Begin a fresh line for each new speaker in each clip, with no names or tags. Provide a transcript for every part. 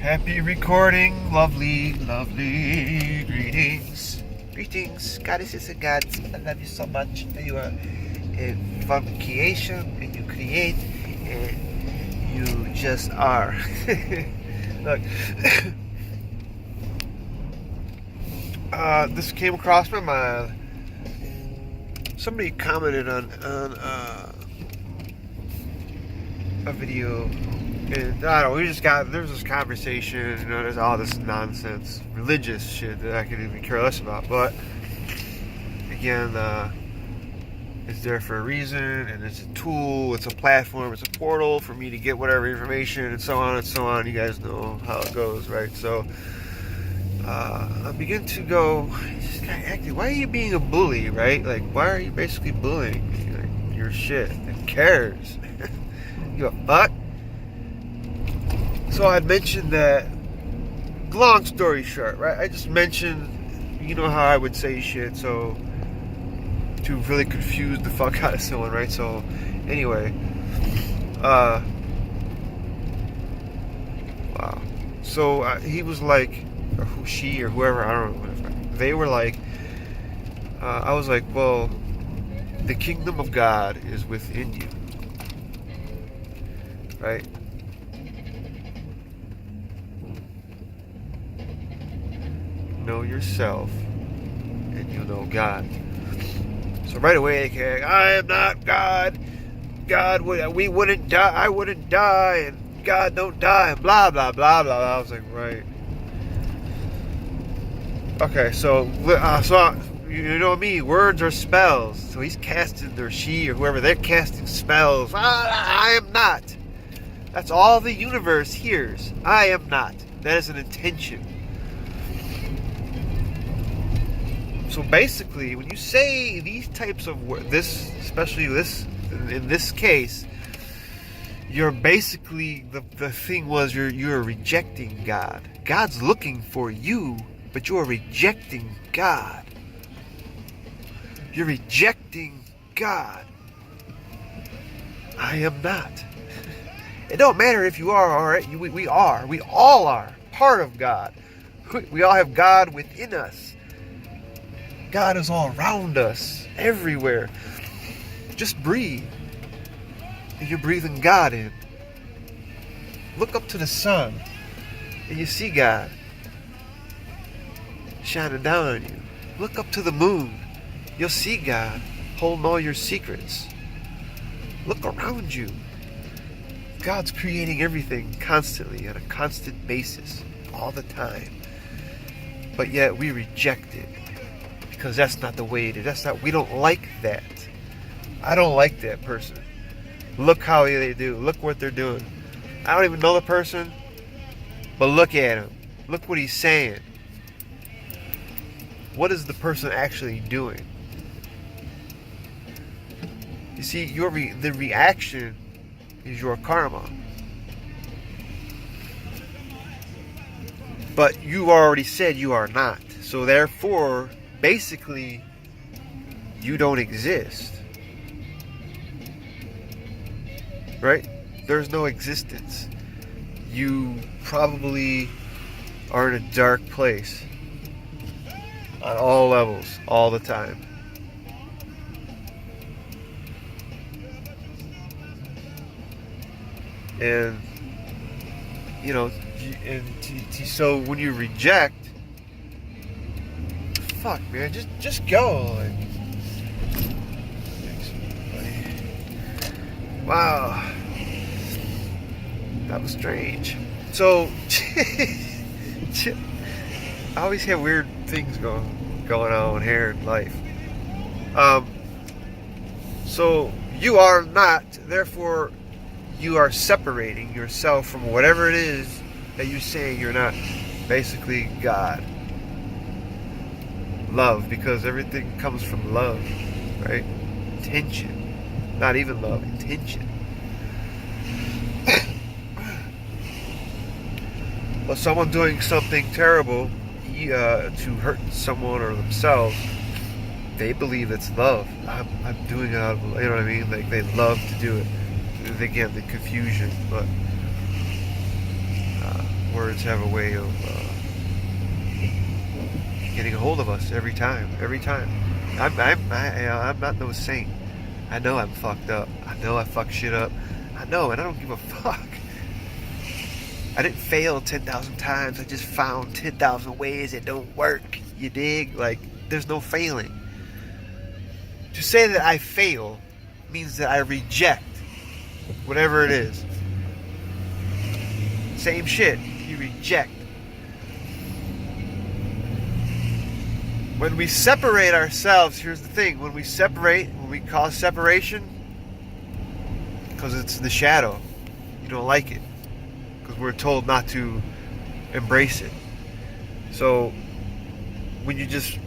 Happy recording, lovely, lovely greetings. Greetings, goddesses and gods. I love you so much. You are from creation, and you create, and you just are. Look, this came across my mind. Somebody commented on a video. And I don't know, there's this conversation, you know, there's all this nonsense, religious shit that I could even care less about. But, again, it's there for a reason, and it's a tool, it's a platform, it's a portal for me to get whatever information, and so on and so on. You guys know how it goes, right? So, I begin to go, this guy acting, why are you being a bully, right? Like, why are you basically bullying me? Like, your shit. Who cares? You a fuck? So I mentioned that, long story short, right? I just mentioned, you know how I would say shit, so, to really confuse the fuck out of someone, right? So, anyway, wow. So, he was like, or she or whoever, I don't know, whatever. They were like, I was like, well, the kingdom of God is within you, right? Know yourself, and you'll know God. So right away, I am not God. God, we wouldn't die. I wouldn't die, and God don't die, and blah blah blah blah. I was like, right. Okay, so you know me. Words are spells. So he's casting, or she, or whoever, they're casting spells. I am not. That's all the universe hears. I am not. That is an intention. So basically, when you say these types of words, especially this, in this case, you're basically, the thing was you're rejecting God. God's looking for you, but you're rejecting God. You're rejecting God. I am not. It don't matter if you are, all right? We are. We all are part of God. We all have God within us. God is all around us, everywhere. Just breathe. And you're breathing God in. Look up to the sun, and you see God shining down on you. Look up to the moon. You'll see God holding all your secrets. Look around you. God's creating everything constantly, on a constant basis, all the time. But yet we reject it. Because that's not the way it is. We don't like that. I don't like that person. Look how they do. Look what they're doing. I don't even know the person, but look at him. Look what he's saying. What is the person actually doing? You see, the reaction is your karma. But you already said you are not. So therefore, basically, you don't exist. Right? There's no existence. You probably are in a dark place. On all levels, all the time. And, you know, so when you reject, fuck, man, just go. Like, wow, that was strange. So, I always have weird things going on here in life. So you are not, therefore, you are separating yourself from whatever it is that you're saying you're not. Basically, God. Love, because everything comes from love, right? Intention. Not even love, intention. Well, someone doing something terrible to hurt someone or themselves, they believe it's love. I'm doing it out of, you know what I mean? Like, they love to do it. Again, the confusion, but Words have a way of getting a hold of us every time. I'm not no saint. I know I'm fucked up. I know I fuck shit up. I know, and I don't give a fuck. I didn't fail 10,000 times. I just found 10,000 ways it don't work. You dig? Like, there's no failing. To say that I fail means that I reject whatever it is. Same shit. You reject. When we separate ourselves, here's the thing. When we cause separation, because it's the shadow, you don't like it. Because we're told not to embrace it. So, when you just,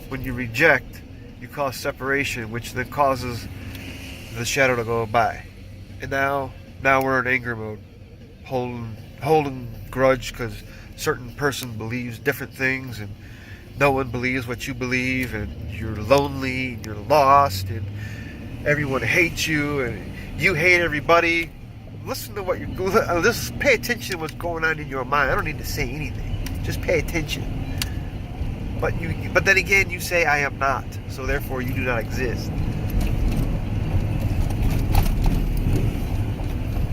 when you reject, you cause separation, which then causes the shadow to go by. And now we're in anger mode. Holding grudge because certain person believes different things and no one believes what you believe, and you're lonely and you're lost and everyone hates you and you hate everybody. Listen to what just pay attention to what's going on in your mind. I don't need to say anything. Just pay attention. But then again, you say I am not, so therefore you do not exist.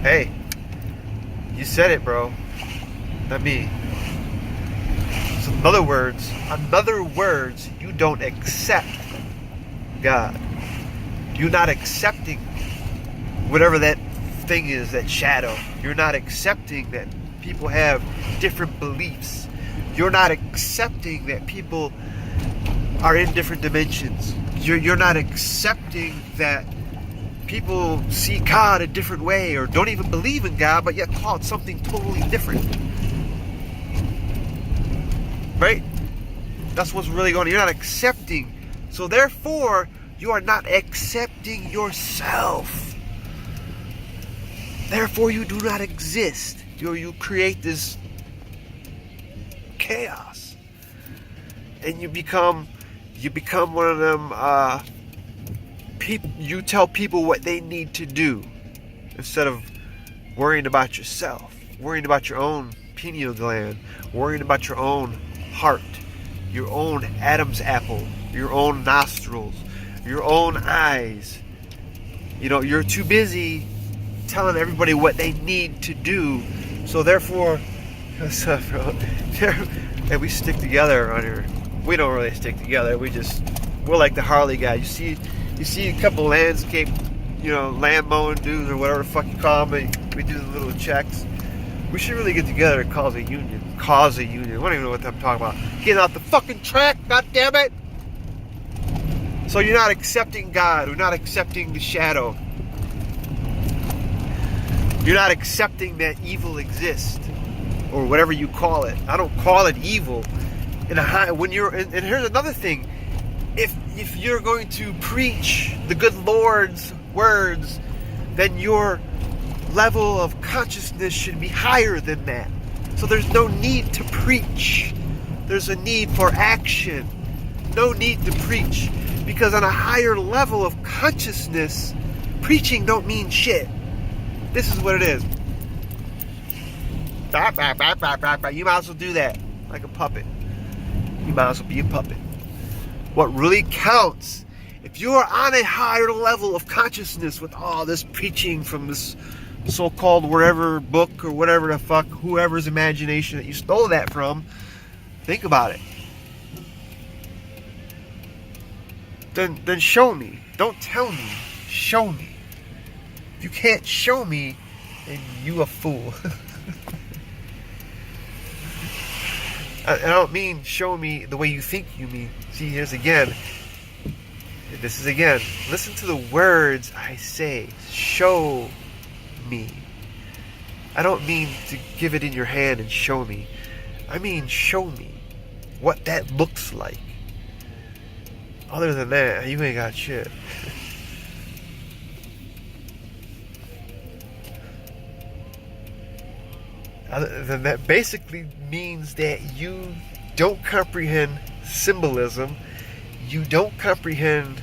Hey, you said it, bro. Not me. So in other words, you don't accept God. You're not accepting whatever that thing is, that shadow. You're not accepting that people have different beliefs. You're not accepting that people are in different dimensions. You're not accepting that people see God a different way or don't even believe in God, but yet call it something totally different. Right? That's what's really going on. You're not accepting. So therefore, you are not accepting yourself. Therefore, you do not exist. You create this chaos. And you become one of them you tell people what they need to do instead of worrying about yourself, worrying about your own pineal gland, worrying about your own heart, your own Adam's apple, your own nostrils, your own eyes. You're too busy telling everybody what they need to do. So therefore, what's up, bro? And we stick together around here. We don't really stick together. We're like the Harley guy. You see a couple landscape, land mowing dudes or whatever the fuck you call them. We do the little checks. We should really get together and cause a union. I don't even know what I'm talking about. Get out the fucking track, god damn it! So you're not accepting God. You're not accepting the shadow. You're not accepting that evil exists, or whatever you call it. I don't call it evil. And here's another thing. If you're going to preach the good Lord's words, then your level of consciousness should be higher than that. So there's no need to preach. There's a need for action. No need to preach. Because on a higher level of consciousness, preaching don't mean shit. This is what it is. You might as well do that like a puppet. You might as well be a puppet. What really counts, if you are on a higher level of consciousness with all this preaching from this so-called wherever book or whatever the fuck, whoever's imagination that you stole that from, think about it. Then show me. Don't tell me. Show me. If you can't show me, then you a fool. I don't mean show me the way you think you mean. See, this is again, listen to the words I say. Show me. I don't mean to give it in your hand and show me. I mean show me what that looks like. Other than that, you ain't got shit. Other than that basically means that you don't comprehend symbolism. You don't comprehend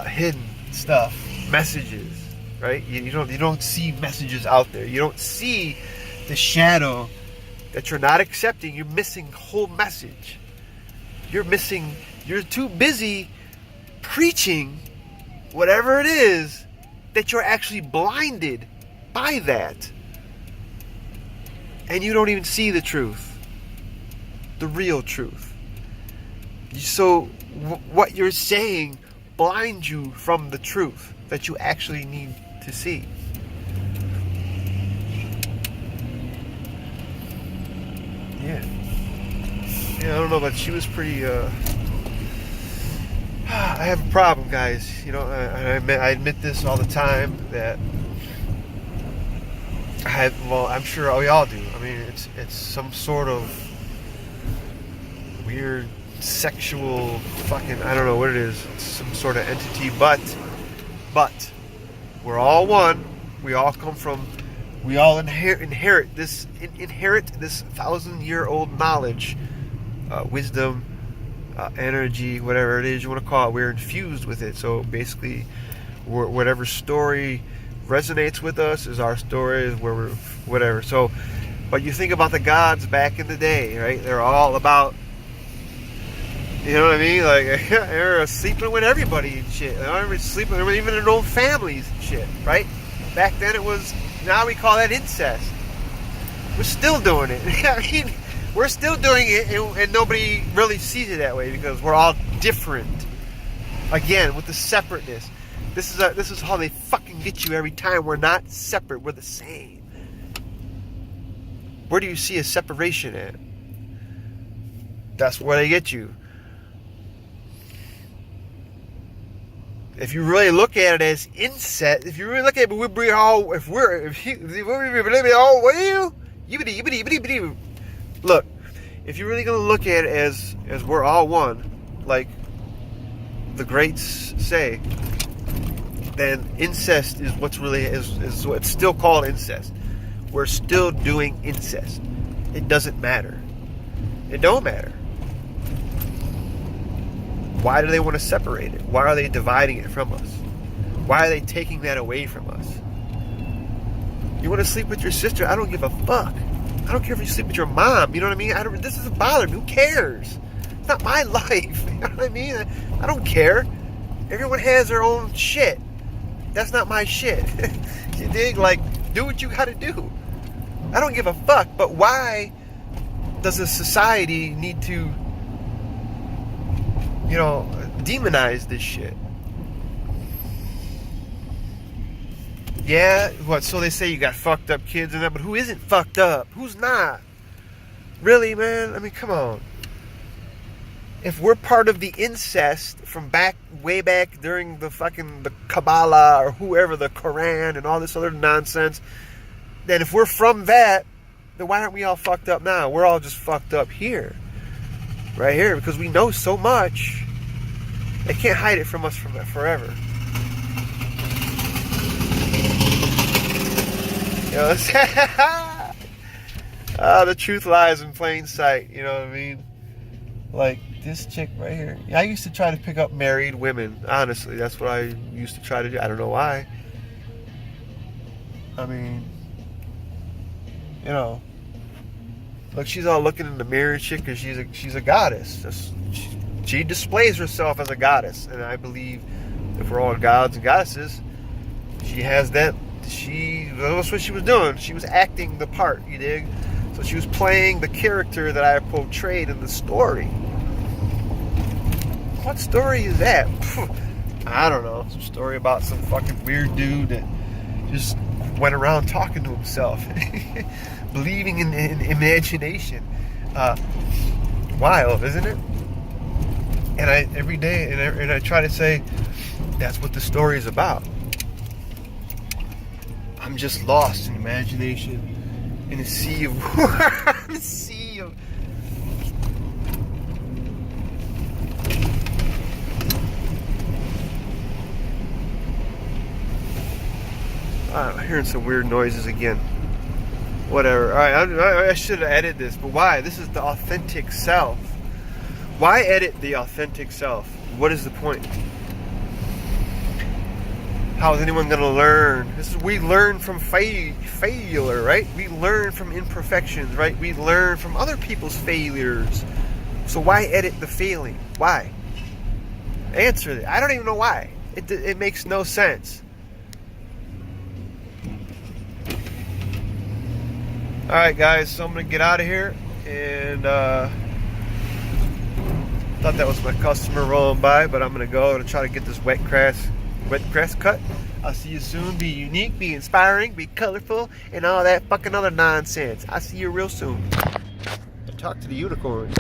hidden stuff, messages, right? You don't see messages out there. You don't see the shadow that you're not accepting, you're missing the whole message. You're too busy preaching whatever it is that you're actually blinded by that. And you don't even see the truth. The real truth. So what you're saying blinds you from the truth that you actually need to see. Yeah, I don't know, but she was pretty, I have a problem, guys. You know, I admit this all the time, that I'm sure we all do. I mean, it's some sort of weird sexual fucking, I don't know what it is. It's some sort of entity, but we're all one. We all come from, we all inherit this 1,000-year-old knowledge, wisdom, energy, whatever it is you want to call it. We're infused with it. So basically, whatever story resonates with us is our story, is where we're whatever. So, but you think about the gods back in the day, right? They're all about, you know what I mean? Like, they're sleeping with everybody and shit. They're sleeping with even their own families and shit, right? Back then it was, now we call that incest. We're still doing it. I mean, we're still doing it, and nobody really sees it that way because we're all different. Again, with the separateness. This is how they fucking get you every time. We're not separate. We're the same. Where do you see a separation at? That's where they get you. If you really look at it as incest, if you really look at it, look, if you're really gonna look at it as we're all one, like the greats say, then incest is what's really is what's still called incest. We're still doing incest. It doesn't matter. It don't matter. Why do they want to separate it? Why are they dividing it from us? Why are they taking that away from us? You want to sleep with your sister? I don't give a fuck. I don't care if you sleep with your mom. You know what I mean? This doesn't bother me. Who cares? It's not my life. You know what I mean? I don't care. Everyone has their own shit. That's not my shit. You dig? Like, do what you gotta do. I don't give a fuck. But why does a society need to, you know, demonize this shit? Yeah, what, so they say you got fucked up kids and that, but who isn't fucked up? Who's not? Really, man? I mean, come on. If we're part of the incest from way back during the Kabbalah or whoever, the Quran and all this other nonsense, then if we're from that, then why aren't we all fucked up now? We're all just fucked up here. Right here, because we know so much. They can't hide it from us forever. You know, the truth lies in plain sight. You know what I mean? Like this chick right here. I used to try to pick up married women. Honestly, that's what I used to try to do. I don't know why. I mean, you know, look, she's all looking in the mirror and shit because she's a goddess. She displays herself as a goddess, and I believe if we're all gods and goddesses, she has that. That's what she was doing. She was acting the part, you dig? So she was playing the character that I portrayed in the story. What story is that? I don't know. Some story about some fucking weird dude that just went around talking to himself, believing in imagination. Wild, isn't it? And every day, and I try to say, that's what the story is about. I'm just lost in imagination, in a sea of a sea of. I'm hearing some weird noises again. Whatever. All right, I should have edited this, but why? This is the authentic self. Why edit the authentic self? What is the point? How is anyone going to learn? We learn from failure, right? We learn from imperfections, right? We learn from other people's failures. So why edit the failing? Why? Answer it. I don't even know why. It makes no sense. Alright guys, so I'm going to get out of here. And thought that was my customer rolling by, but I'm going to go and try to get this wet grass cut. I'll see you soon. Be unique, be inspiring, be colorful, and all that fucking other nonsense. I'll see you real soon. Talk to the unicorn.